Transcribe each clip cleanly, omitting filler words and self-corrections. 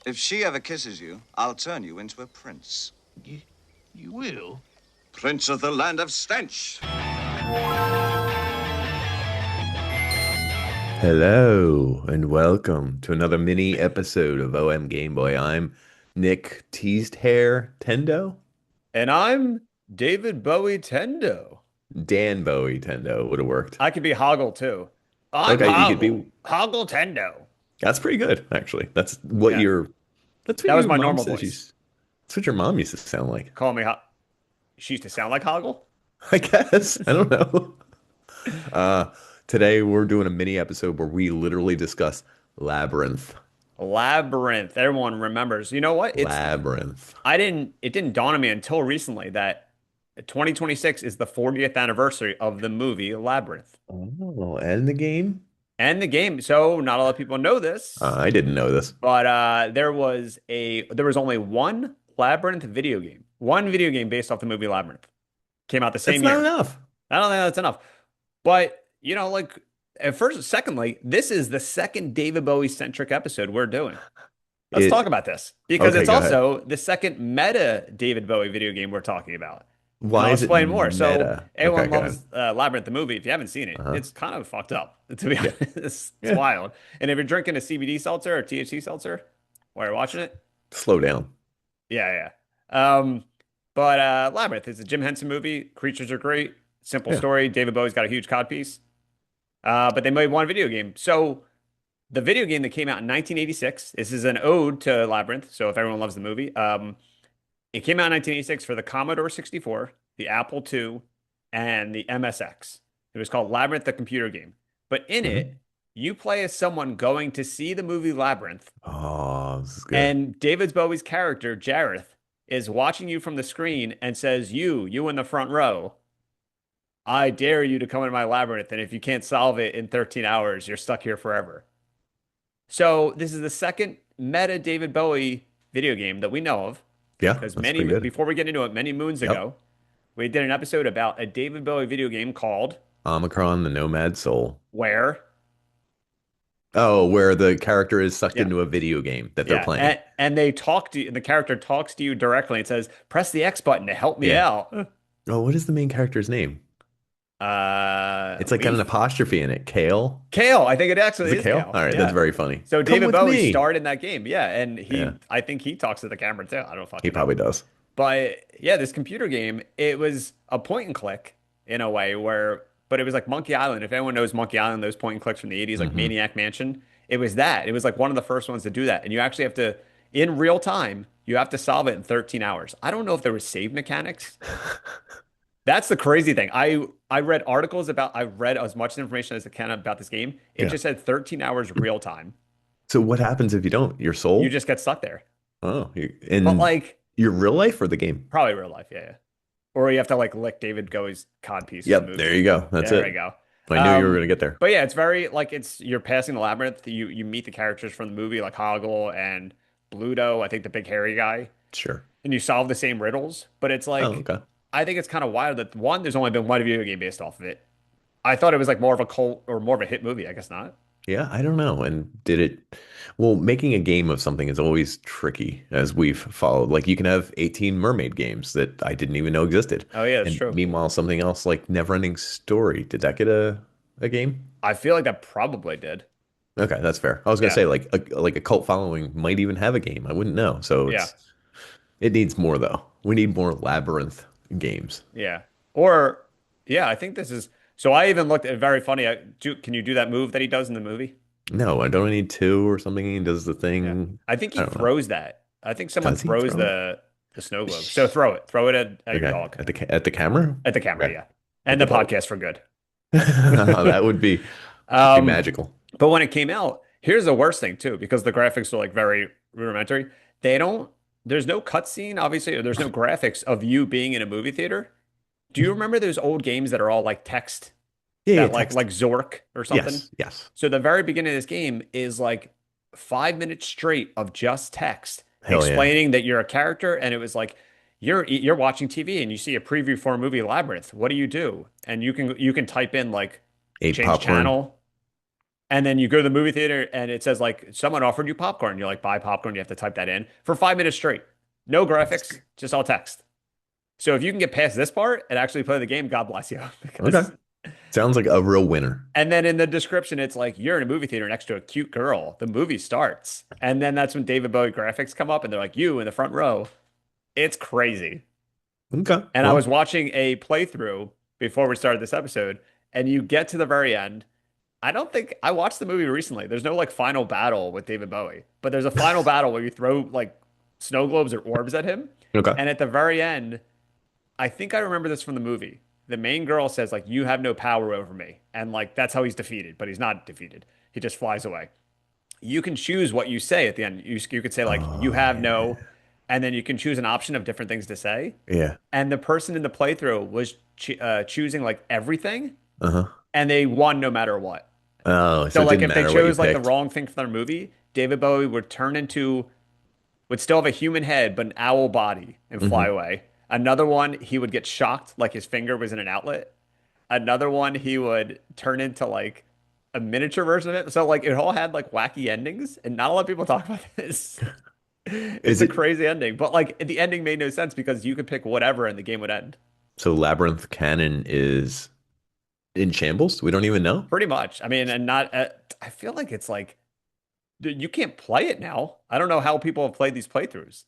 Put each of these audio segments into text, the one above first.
If she ever kisses you, I'll turn you into a prince. You, you will? Prince of the land of stench. Hello and welcome to another mini episode of OM Game Boy. I'm Nick Teased Hair Tendo. And I'm David Bowie Tendo. Dan Bowie Tendo would have worked. I could be Hoggle too. I'm Okay, you Hoggle. could be. Hoggle Tendo. That's pretty good, actually. That's what Yeah. your. That's what That was your my mom normal says voice. That's what your mom used to sound like. Call me She used to sound like Hoggle? I guess. I don't know. Today we're doing a mini episode where we literally discuss Labyrinth. Labyrinth. Everyone remembers. You know what? Labyrinth. It didn't dawn on me until recently that 2026 is the 40th anniversary of the movie Labyrinth. Oh, and the game? And the game. So not a lot of people know this, I didn't know this. but there was only one Labyrinth video game. One video game based off the movie Labyrinth. Came out the same That's year. not enough. I don't think that's enough. But, secondly, this is the second David Bowie centric episode we're doing. Let's talk about this because Okay, it's go also the second meta David Bowie video game we're talking about. Why I'll is it explain more. So meta? everyone Okay, go loves Labyrinth the movie. If you haven't seen it, Uh-huh. it's kind of fucked up, to be honest. It's Yeah. wild. And if you're drinking a CBD seltzer or THC seltzer while you're watching it, Slow down. yeah. But Labyrinth is a Jim Henson movie. Creatures are great. Simple Yeah. story. David Bowie's got a huge codpiece. But they made one video game. So the video game that came out in 1986, this is an ode to Labyrinth. So if everyone loves the movie, it came out in 1986 for the Commodore 64, the Apple II, and the MSX. It was called Labyrinth, the computer game. But in it, you play as someone going to see the movie Labyrinth. Oh, this is good. And David Bowie's character, Jareth, is watching you from the screen and says, you in the front row, I dare you to come into my labyrinth. And if you can't solve it in 13 hours, you're stuck here forever. So this is the second meta David Bowie video game that we know of. Yeah, Because that's pretty good. before we get into it, many moons ago, we did an episode about a David Bowie video game called Omicron, the Nomad Soul. Where? Oh, where the character is sucked Yeah. into a video game that they're Yeah, playing. and they talk to you, and the character talks to you directly and says, press the X button to help me Yeah. out. Oh, what is the main character's name? It's like got an apostrophe in it. Kale? Kale. I think it actually Is it is Kale? Kale. All right, Yeah. that's very funny. So Come David with Bowie me. starred in that game. Yeah, and Yeah. I think he talks to the camera too. I don't fucking He probably does. But yeah, this computer game, it was a point and click in a way but it was like Monkey Island. If anyone knows Monkey Island, those point and clicks from the 80s, like Maniac Mansion, it was that. It was like one of the first ones to do that. And you actually have to, in real time, you have to solve it in 13 hours. I don't know if there was save mechanics. That's the crazy thing. I read articles I read as much information as I can about this game. It Yeah. just said 13 hours real time. So what happens if you don't? Your soul? You just get stuck there. Oh, But in like, your real life or the game? probably real life, yeah. Or you have to like lick David Bowie's codpiece. in the Yep, movie. there you go. That's there it. you go. I knew you were going to get there. But yeah, it's very like you're passing the labyrinth. You meet the characters from the movie like Hoggle and Bluto, I think the big hairy guy, Sure. and you solve the same riddles. But it's like Oh, okay. I think it's kind of wild that one, there's only been one video game based off of it. I thought it was like more of a cult or more of a hit movie. I guess not. Yeah, I don't know. And well, making a game of something is always tricky as we've followed. Like you can have 18 mermaid games that I didn't even know existed. Oh yeah, that's And true. meanwhile, something else like Neverending Story, did that get a game? I feel like that probably did. Okay, that's fair. I was gonna Yeah. say like a cult following might even have a game. I wouldn't know. So it needs more though. We need more Labyrinth games. Yeah. Or yeah, I think this is. So I even looked at very funny. Can you do that move that he does in the movie? No, I don't need two or something. He does the thing. Yeah. I think he I don't know. throws that. I think someone Does he throws throw the snow globe. So throw it. Throw it at your Okay, dog. at the camera. At the camera, Okay. yeah. And the the dog. podcast for good. That would be magical. But when it came out, here's the worst thing too, because the graphics are like very rudimentary. There's no cutscene, obviously, or there's no graphics of you being in a movie theater. Do you remember those old games that are all like text? Yeah, That like Zork or something? Yes. So the very beginning of this game is like 5 minutes straight of just text Hell yeah. explaining that you're a character, and it was like you're watching TV and you see a preview for a movie Labyrinth. What do? And you can type in like Ate change popcorn. channel. And then you go to the movie theater and it says like someone offered you popcorn. You're like, buy popcorn. You have to type that in for 5 minutes straight. No graphics, just all text. So if you can get past this part and actually play the game, God bless you. Okay. Because Sounds like a real winner. and then in the description, it's like you're in a movie theater next to a cute girl. The movie starts. And then that's when David Bowie graphics come up and they're like, you in the front row. It's crazy. Okay. And I Well, was watching a playthrough before we started this episode, and you get to the very end. I don't think I watched the movie recently. There's no like final battle with David Bowie, but there's a final battle where you throw like snow globes or orbs at him. okay. And at the very end, I think I remember this from the movie. The main girl says like you have no power over me. And like that's how he's defeated, but he's not defeated. He just flies away. You can choose what you say at the end. You could say like you Oh, have yeah. no, and then you can choose an option of different things to say. Yeah. And the person in the playthrough was choosing like everything, Uh-huh. and they won no matter what. Oh, so So it like didn't if they matter what you chose like the picked. wrong thing for their movie, David Bowie would turn into would still have a human head but an owl body and fly Hmm. away. Another one he would get shocked like his finger was in an outlet. Another one he would turn into like a miniature version of it. So like it all had like wacky endings, and not a lot of people talk about this. It's Is a it crazy ending, but like the ending made no sense because you could pick whatever and the game would end. so Labyrinth canon is in shambles? We don't even know. Pretty much. I mean, and not. I feel like it's like dude, you can't play it now. I don't know how people have played these playthroughs.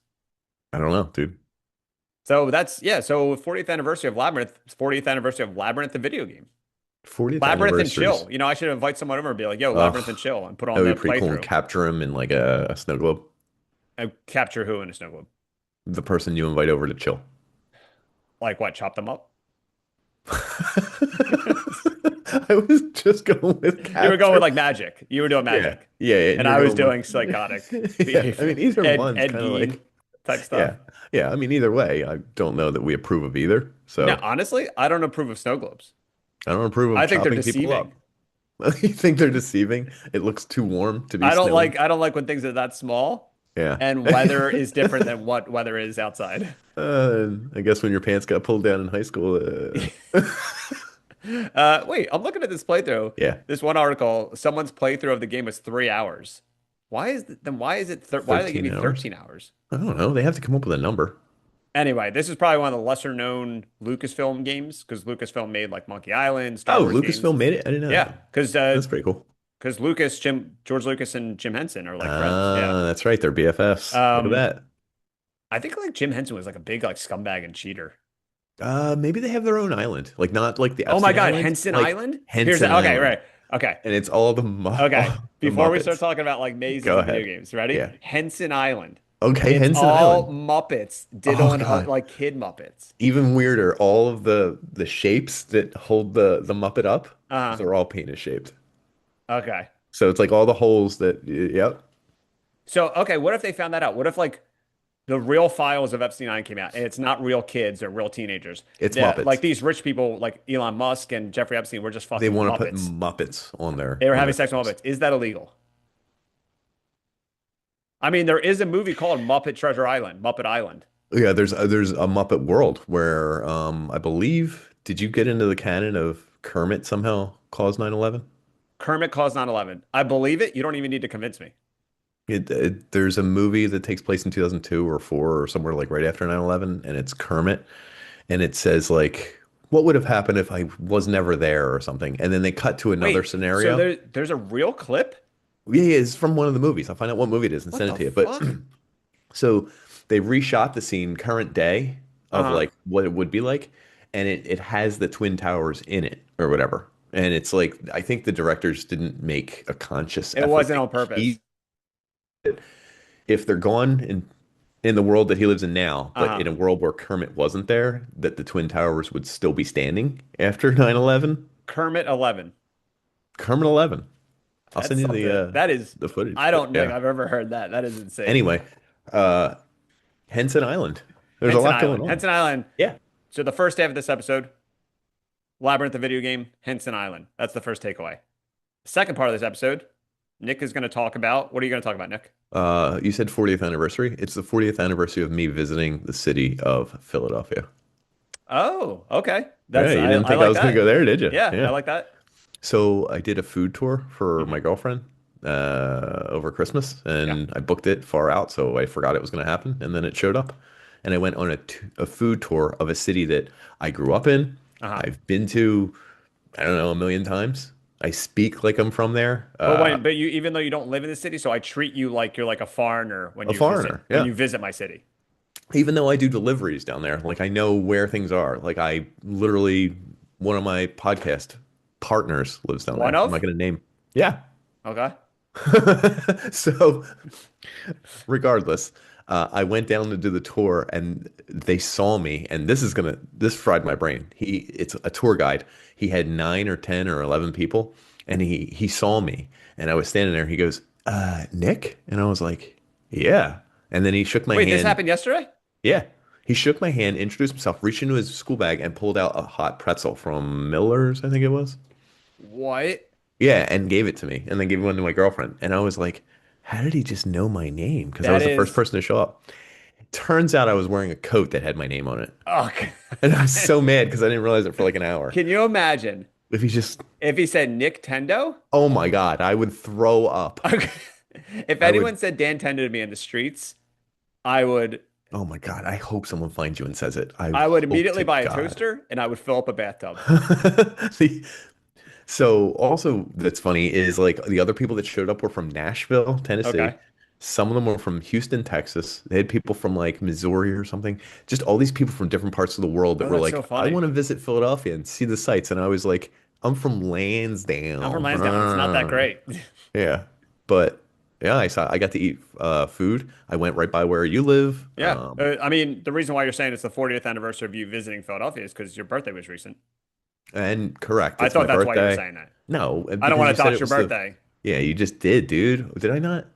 I don't know, dude. So that's yeah. So 40th anniversary of Labyrinth, 40th anniversary of Labyrinth, the video game. 40th Labyrinth and anniversaries. chill. You know, I should invite someone over and be like, "Yo, Labyrinth and Ugh, chill," and put that on would the be pretty cool and playthrough. capture him in like a snow globe. And capture who in a snow globe? The person you invite over to chill. Like what? Chop them up? I was just going with You were going with capture. like magic. You were doing Yeah, magic, yeah, yeah. and you're I was going doing psychotic with yeah. I behavior. mean, either one's Ed kind of Gein like type stuff. yeah, yeah. I mean, either way, I don't know that we approve of either. Now, So honestly, I don't approve of snow globes. I don't approve of I think they're chopping people up. deceiving. You think they're deceiving? It looks too warm to be I don't snowing. like I don't like when things are that small Yeah. and weather is different than what weather is outside. I guess when your pants got pulled down in high school, Wait, I'm looking at this playthrough. yeah, This one article, someone's playthrough of the game was 3 hours. Why is it why do they give 13 me hours. 13 hours? I don't know. They have to come up with a number. Anyway, this is probably one of the lesser known Lucasfilm games because Lucasfilm made like Monkey Island, Star Oh, Wars games. Lucasfilm made it. I didn't know Yeah, that. because That's pretty cool. George Lucas and Jim Henson are like friends. Yeah. That's right. They're BFFs. Look at Um, that. I think like Jim Henson was like a big like scumbag and cheater. Maybe they have their own island, like not like the Oh my Epstein God, Island, Henson like Island? Henson Okay, Island, right. Okay. and it's all the Okay. all the Before we start Muppets. talking about like mazes Go and video ahead. games, ready? Yeah. Henson Island. Okay, It's Henson all Island. Muppets Oh diddling God. like kid Muppets. Even weirder, all of the shapes that hold the Muppet up, Uh-huh. they're all penis shaped. Okay. So it's like all the holes that, yep. So, okay, what if they found that out? What if like the real files of Epstein Island came out and it's not real kids or real teenagers? It's Yeah, Muppets. like these rich people like Elon Musk and Jeffrey Epstein were just They fucking want to put Muppets. Muppets on their They were on having their sex with films. Muppets. Is that illegal? I mean, there is a movie called Muppet Treasure Island, Muppet Island. Yeah, there's a Muppet World where I believe did you get into the canon of Kermit somehow caused 9/11? Kermit caused 9/11. I believe it. You don't even need to convince me. There's a movie that takes place in 2002 or 4 or somewhere like right after 9/11, and it's Kermit, and it says like what would have happened if I was never there or something, and then they cut to another Wait, so scenario. there's a real clip? Yeah, yeah, it's from one of the movies. I'll find out what movie it is and What send the it to you. But fuck? so they reshot the scene current day of Uh-huh. like what it would be like, and it has the Twin Towers in it or whatever. And it's like I think the directors didn't make a conscious It effort wasn't to on purpose. keep it. If they're gone in the world that he lives in now, but Uh-huh. in a world where Kermit wasn't there, that the Twin Towers would still be standing after 9/11. Kermit 11. Kermit 11. I'll That's send you something. the That is, footage. I But don't think yeah. I've ever heard that. That is insane. Anyway, uh Henson Island. There's a Henson lot going Island. on. Henson Island. Yeah. So the first half of this episode, Labyrinth, the video game, Henson Island. That's the first takeaway. Second part of this episode, Nick is going to talk about. What are you going to talk about, Nick? You said 40th anniversary. It's the 40th anniversary of me visiting the city of Philadelphia. Oh, okay. Yeah, you didn't think I like was going to that. go there, did you? Yeah, Yeah. I like that. So I did a food tour for my Hmm. girlfriend over Christmas, Yeah. and I booked it far out, so I forgot it was going to happen, and then it showed up, and I went on a food tour of a city that I grew up in. Uh-huh. I've been to, I don't know, a million times. I speak like I'm from there. But you, even though you don't live in the city, so I treat you like you're like a foreigner A foreigner, when yeah. you visit my city. Even though I do deliveries down there, like I know where things are. Like I literally, one of my podcast partners lives down One there. I'm not of? going to name. Yeah. Okay. So regardless, I went down to do the tour and they saw me, and this fried my brain. It's a tour guide. He had 9 or 10 or 11 people, and he saw me, and I was standing there. He goes, Nick? And I was like, yeah. And then he shook my Wait, this hand. happened yesterday? Yeah. He shook my hand, introduced himself, reached into his school bag, and pulled out a hot pretzel from Miller's, I think it was. What? Yeah, and gave it to me, and then gave one to my girlfriend. And I was like, how did he just know my name? Because I That was the first is, person to show up. Turns out I was wearing a coat that had my name on it. oh, And I was so mad because I didn't realize it for like an hour. can you imagine If he just, if he said Nick Tendo? oh my God, I would throw up. If I would, anyone said Dan Tendo to me in the streets, I would oh my God, I hope someone finds you and says it. I I would hope immediately to buy a God. toaster and I would fill up a bathtub. The, So also that's funny is like the other people that showed up were from Nashville, Tennessee. Okay. Some of them were from Houston, Texas. They had people from like Missouri or something. Just all these people from different parts of the world that Oh, were that's like, so I funny. want to visit Philadelphia and see the sights. And I was like, I'm from I'm from Lansdowne. Lansdowne. It's not that great. Yeah. But yeah, I got to eat food. I went right by where you live. Yeah. I mean, the reason why you're saying it's the 40th anniversary of you visiting Philadelphia is because your birthday was recent. And correct, I it's my thought that's why you were birthday. saying that. No, I don't because want you to said dox it your was the birthday. yeah, you just did, dude. Did I not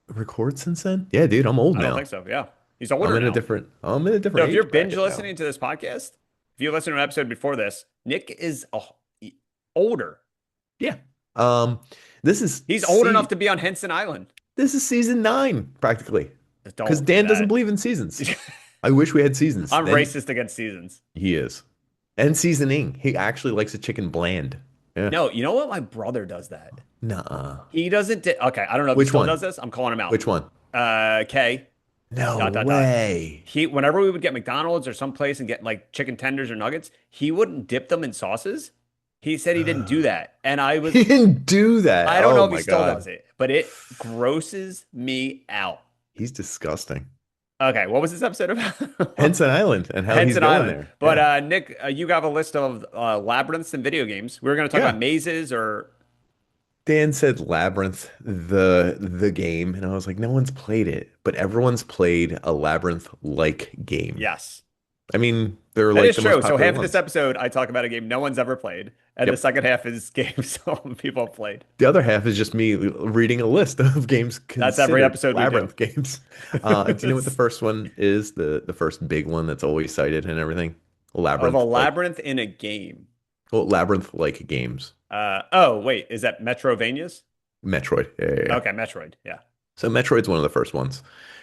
record since then? Yeah, dude, I'm old I don't think now. so. Yeah. He's older now. I'm in a So different if you're age binge bracket now. listening to this podcast, if you listen to an episode before this, Nick is older. Yeah. Um, this is He's old enough see to be on Henson Island. this is season 9 practically. Because Don't do Dan doesn't that. believe in seasons. I wish we had seasons. I'm Then racist against seasons. he is. And seasoning. He actually likes a chicken bland. Yeah. No, you know what? My brother does that. Nuh-uh. He doesn't. Okay, I don't know if he Which still one? does this. I'm calling him out. Which one? K. No Dot dot dot. way. He whenever we would get McDonald's or someplace and get like chicken tenders or nuggets, he wouldn't dip them in sauces. He said he didn't do that, and He didn't do that. I don't know Oh if he my still God. does it, but it grosses me out. He's disgusting. Okay, what was this episode about? Henson Island and how he's Henson going Island. there. But Yeah. Nick, you have a list of labyrinths and video games. We were going to talk about Yeah. mazes or Dan said Labyrinth, the game, and I was like, no one's played it, but everyone's played a Labyrinth-like game. yes. I mean, they're That like is the most true. So popular half of this ones. episode, I talk about a game no one's ever played, and the Yep. second half is games some people have played. The other half is just me reading a list of games That's every considered episode we do. Labyrinth games. Do you know what the first one is? The first big one that's always cited and everything? Of a Labyrinth, like, labyrinth in a game. well, Labyrinth-like games. Oh, wait, is that Metrovanias? Metroid. Yeah, yeah, yeah. Okay, Metroid. Yeah. So Metroid's one of the first ones.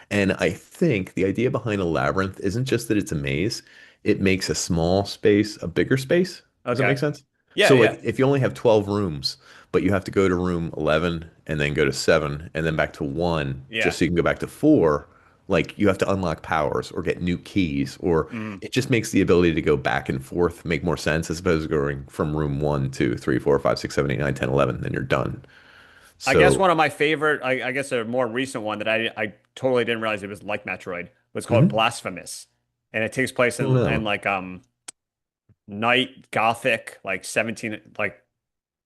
And I think the idea behind a labyrinth isn't just that it's a maze, it makes a small space a bigger space. Does that Okay. make sense? Yeah, So yeah. like if you only have 12 rooms, but you have to go to room 11 and then go to 7 and then back to 1 Yeah. just so you can go back to 4, like you have to unlock powers or get new keys or Mm. it just makes the ability to go back and forth make more sense as opposed to going from room 1, 2, 3, 4, 5, 6, 7, 8, 9, 10, 11, then you're done. I guess So, one of my favorite, I guess a more recent one that I totally didn't realize it was like Metroid was called mhm. Blasphemous. And it takes place I don't in know. like night Gothic, like 17, like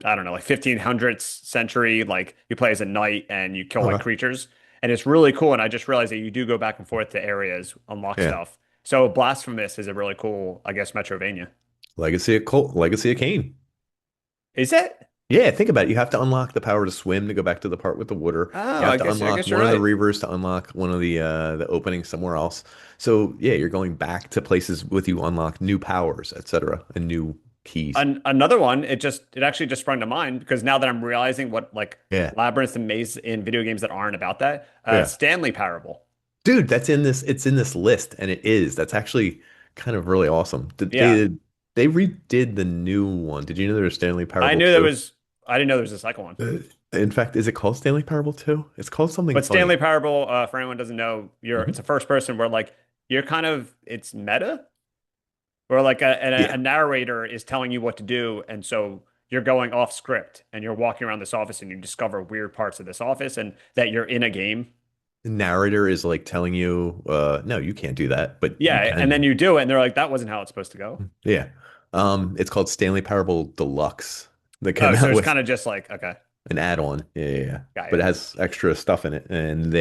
I don't know, like 1500s century. Like you play as a knight and you kill like Okay. creatures. And it's really cool. And I just realized that you do go back and forth to areas, unlock Yeah. stuff. So Blasphemous is a really cool, I guess, Metrovania. Legacy of Kain. Is it? Yeah, think about it. You have to unlock the power to swim to go back to the part with the water. Oh, You have to I unlock guess you're one of the right. reavers to unlock one of the openings somewhere else. So yeah, you're going back to places with you unlock new powers, etc., and new keys. Another one, it actually just sprung to mind because now that I'm realizing what like Yeah, labyrinths and maze in video games that aren't about that, yeah, Stanley Parable. dude, that's in this. It's in this list, and it is. That's actually kind of really awesome. Yeah. They redid the new one. Did you know there was Stanley I Parable knew there 2? was. I didn't know there was a second one. In fact, is it called Stanley Parable 2? It's called something But funny. Stanley Parable, for anyone who doesn't know, it's a Mhm. first person where like you're kind of it's meta, where like a Yeah. narrator is telling you what to do, and so you're going off script and you're walking around this office and you discover weird parts of this office and that you're in a game. The narrator is like telling you, no, you can't do that, but you Yeah, and then can. you do it, and they're like, that wasn't how it's supposed to go. Yeah. It's called Stanley Parable Deluxe. That Oh, came so out it's with kind of just like, okay, an add-on. Yeah, yeah, yeah. got But you. it has extra stuff in it. And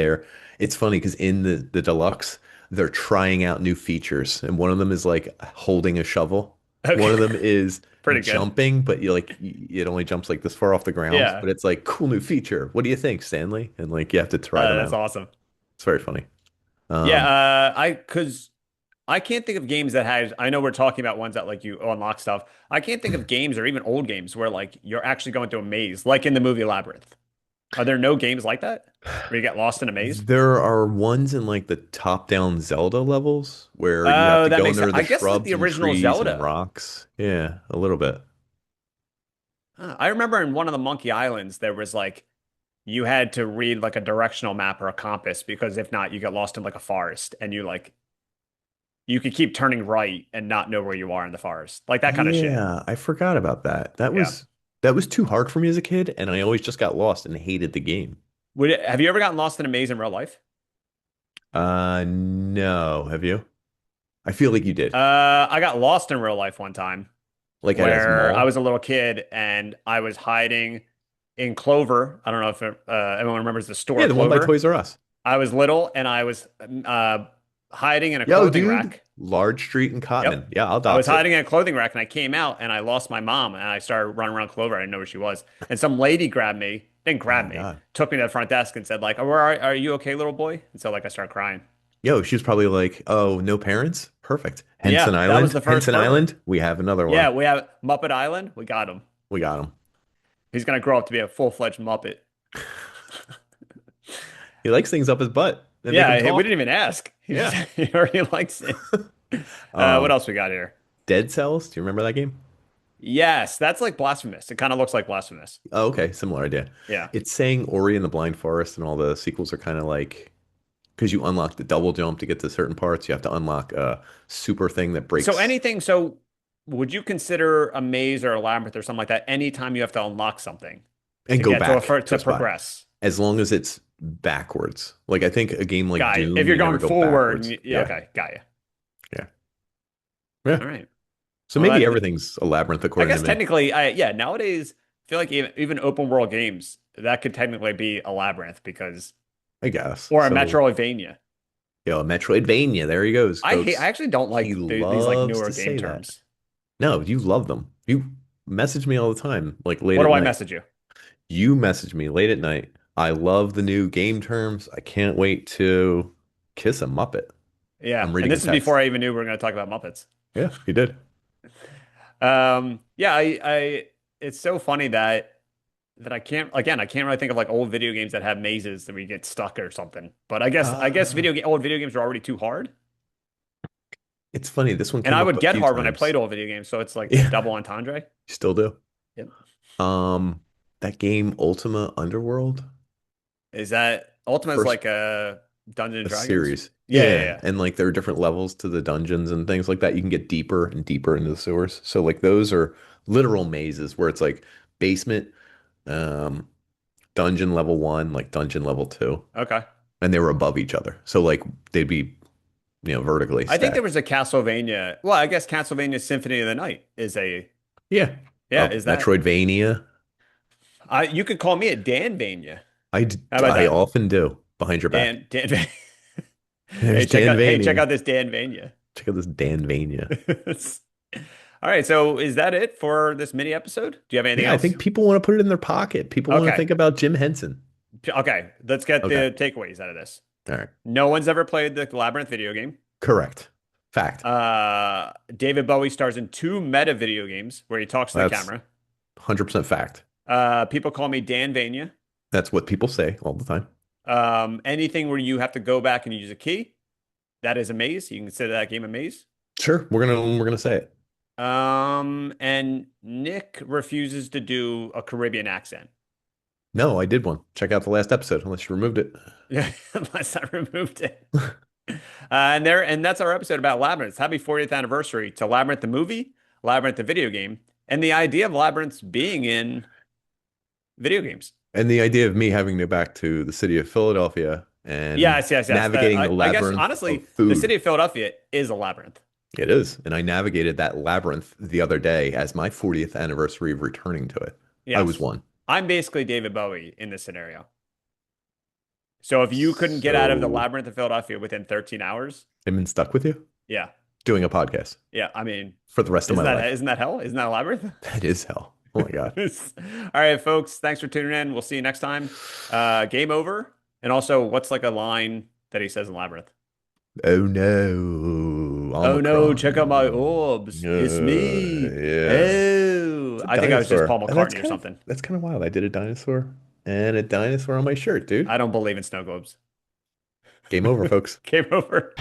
it's funny because in the deluxe, they're trying out new features. And one of them is like holding a shovel. One Okay, of them is pretty good. jumping, but it only jumps like this far off the ground. Yeah, But it's like cool new feature. What do you think, Stanley? And like you have to try them that's out. awesome. It's very funny. Yeah, Um, because I can't think of games that has. I know we're talking about ones that like you unlock stuff. I can't think of games or even old games where like you're actually going through a maze, like in the movie Labyrinth. Are there no games like that where you get lost in a maze? there are ones in like the top-down Zelda levels where you have Oh, to that go makes sense. under the I guess like shrubs the and original trees and Zelda. rocks. Yeah, a little bit. I remember in one of the Monkey Islands there was like you had to read like a directional map or a compass because if not, you get lost in like a forest and you could keep turning right and not know where you are in the forest, like that kind of shit. Yeah, I forgot about that. That Yeah. was that was too hard for me as a kid, and I always just got lost and hated the game. Have you ever gotten lost in a maze in real life? No, have you? I feel like you did. I got lost in real life one time Like at a where I mall. was a little kid and I was hiding in Clover. I don't know if everyone remembers the store Yeah, the one by Clover. Toys R Us. I was little and I was hiding in a Yo, clothing dude, rack. Large Street and Cotman. Yep. Yeah, I'll I was dox it. hiding in a clothing rack and I came out and I lost my mom and I started running around Clover. I didn't know where she was. And some lady grabbed me, didn't Oh grab my me, God. took me to the front desk and said like, "Oh, are you okay, little boy?" And so like I started crying. Yo, she was probably like, "Oh, no parents? Perfect. Henson Yeah, that was Island. the first Henson pervert. Island. We have another Yeah, one. we have Muppet Island. We got him. We got him. He's gonna grow up to be a full-fledged Muppet. He likes things up his butt and make him Yeah, we talk. didn't even ask. He just Yeah. he already likes it. What Um, else we got here? Dead Cells. Do you remember that game? Yes, that's like blasphemous. It kind of looks like blasphemous. Oh, okay, similar idea. Yeah. It's saying Ori and the Blind Forest and all the sequels are kind of like because you unlock the double jump to get to certain parts, you have to unlock a super thing that So breaks anything, so would you consider a maze or a labyrinth or something like that anytime you have to unlock something and to go get to back to to a spot progress? as long as it's backwards. Like I think a game like Got you. If Doom, you're you never going go forward, backwards. yeah, Yeah, okay, got you. yeah, yeah. All right. So Well, maybe that everything's a labyrinth I according to guess me. technically, yeah, nowadays I feel like even open world games that could technically be a labyrinth because I guess. or a So, Metroidvania. yo, Metroidvania, there he goes, I folks. actually don't He like these like loves newer to game say that. terms. No, you love them. You message me all the time, like late What at do I night. message you? You message me late at night. I love the new game terms. I can't wait to kiss a Muppet. Yeah, I'm and reading a this is before text. I even knew we were going to talk about Muppets. Yeah, you did. Yeah, it's so funny that I can't really think of like old video games that have mazes that we get stuck or something. But I guess Uh, old video games are already too hard, it's funny. This one and came I up would a get few hard when I times. played old video games. So it's like a Yeah, double entendre. you still do. Yep. Um, that game Ultima Underworld, Is that Ultima is first like a Dungeons and a Dragons? series. Yeah, yeah, Yeah, yeah. and like there are different levels to the dungeons and things like that. You can get deeper and deeper into the sewers. So like those are literal mazes where it's like basement, um, dungeon level one, like dungeon level two, Okay. and they were above each other. So like they'd be, vertically I think there stacked. was a Castlevania. Well, I guess Castlevania Symphony of the Night is a Yeah. yeah. Is that Metroidvania. you could call me a Danvania. How about I that? often do behind your back. Dan. There's Hey, check Danvania. out this Danvania. Check out this Danvania. All right, so is that it for this mini episode? Do you have anything Yeah, I else? think people want to put it in their pocket. People want to Okay. think about Jim Henson. Okay, let's get Okay. the takeaways out of this. All right. No one's ever played the Labyrinth video game. Correct. Fact. David Bowie stars in two meta video games where he talks to the That's camera. 100% fact. People call me Danvania. That's what people say all the time. Anything where you have to go back and use a key, that is a maze. You can consider that game a maze. Sure, we're gonna say it. And Nick refuses to do a Caribbean accent. No, I did one. Check out the last episode, unless you removed it. Yeah, unless I removed it. And that's our episode about Labyrinth. Happy 40th anniversary to Labyrinth the movie, Labyrinth the video game, and the idea of Labyrinths being in video games. And the idea of me having to go back to the city of Philadelphia and Yes. navigating the I guess labyrinth honestly, of food. the city of Philadelphia is a labyrinth. It is. And I navigated that labyrinth the other day as my 40th anniversary of returning to it. I was Yes. one. I'm basically David Bowie in this scenario. So if you couldn't get out of the So, labyrinth of Philadelphia within 13 hours, I've been stuck with you yeah. doing a podcast Yeah, I mean, for the rest of my life. isn't that hell? Isn't that a labyrinth? That is hell. Oh my God. All right, folks. Thanks for tuning in. We'll see you next time. Game over. And also, what's like a line that he says in Labyrinth? Oh no. Oh no, Omicron. check out my orbs. It's me. Yeah. Oh, It's a I think I was just dinosaur. Paul And that's McCartney or kind of something. that's kind of wild. I did a dinosaur and a dinosaur on my shirt, dude. I don't believe in snow globes. Game over, folks. Game over.